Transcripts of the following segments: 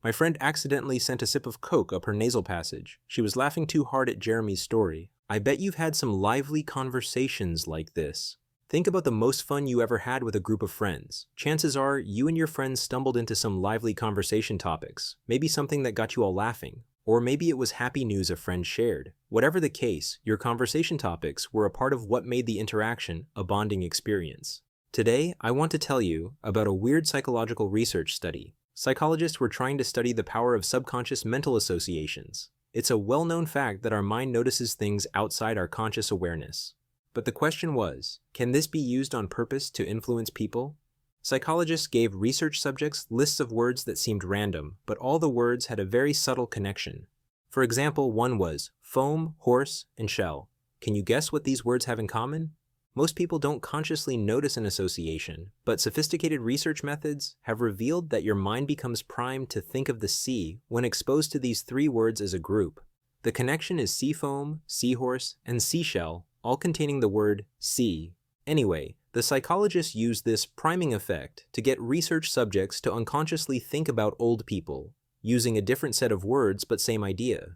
My friend accidentally sent a sip of Coke up her nasal passage. She was laughing too hard at Jeremy's story. I bet you've had some lively conversations like this. Think about the most fun you ever had with a group of friends. Chances are you and your friends stumbled into some lively conversation topics, maybe something that got you all laughing, or maybe it was happy news a friend shared. Whatever the case, your conversation topics were a part of what made the interaction a bonding experience. Today, I want to tell you about a weird psychological research study. Psychologists were trying to study the power of subconscious mental associations. It's a well-known fact that our mind notices things outside our conscious awareness. But the question was, can this be used on purpose to influence people? Psychologists gave research subjects lists of words that seemed random, but all the words had a very subtle connection. For example, one was foam, horse, and shell. Can you guess what these words have in common? Most people don't consciously notice an association, but sophisticated research methods have revealed that your mind becomes primed to think of the sea when exposed to these three words as a group. The connection is seafoam, seahorse, and seashell, all containing the word sea. Anyway, the psychologists used this priming effect to get research subjects to unconsciously think about old people, using a different set of words but same idea.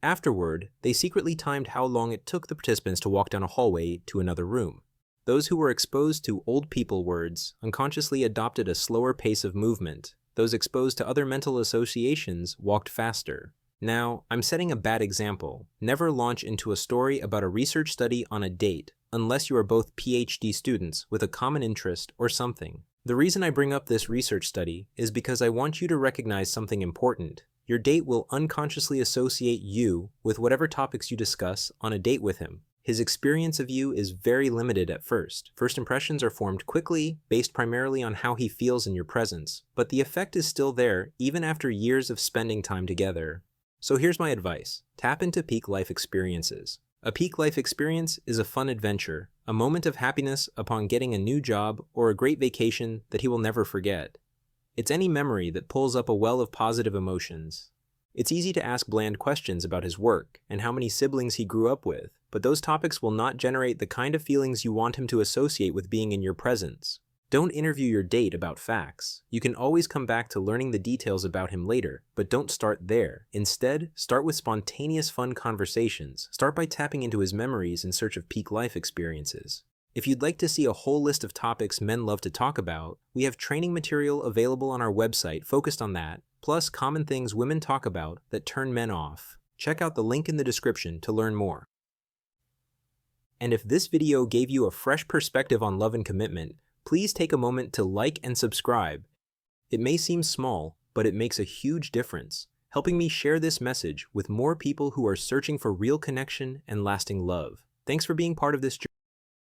Afterward, they secretly timed how long it took the participants to walk down a hallway to another room. Those who were exposed to old people words unconsciously adopted a slower pace of movement. Those exposed to other mental associations walked faster. Now, I'm setting a bad example. Never launch into a story about a research study on a date, unless you are both PhD students with a common interest or something. The reason I bring up this research study is because I want you to recognize something important. Your date will unconsciously associate you with whatever topics you discuss on a date with him. His experience of you is very limited at first. First impressions are formed quickly, based primarily on how he feels in your presence, but the effect is still there even after years of spending time together. So here's my advice. Tap into peak life experiences. A peak life experience is a fun adventure, a moment of happiness upon getting a new job or a great vacation that he will never forget. It's any memory that pulls up a well of positive emotions. It's easy to ask bland questions about his work and how many siblings he grew up with, but those topics will not generate the kind of feelings you want him to associate with being in your presence. Don't interview your date about facts. You can always come back to learning the details about him later, but don't start there. Instead, start with spontaneous fun conversations. Start by tapping into his memories in search of peak life experiences. If you'd like to see a whole list of topics men love to talk about, we have training material available on our website focused on that, plus common things women talk about that turn men off. Check out the link in the description to learn more. And if this video gave you a fresh perspective on love and commitment, please take a moment to like and subscribe. It may seem small, but it makes a huge difference, helping me share this message with more people who are searching for real connection and lasting love. Thanks for being part of this journey.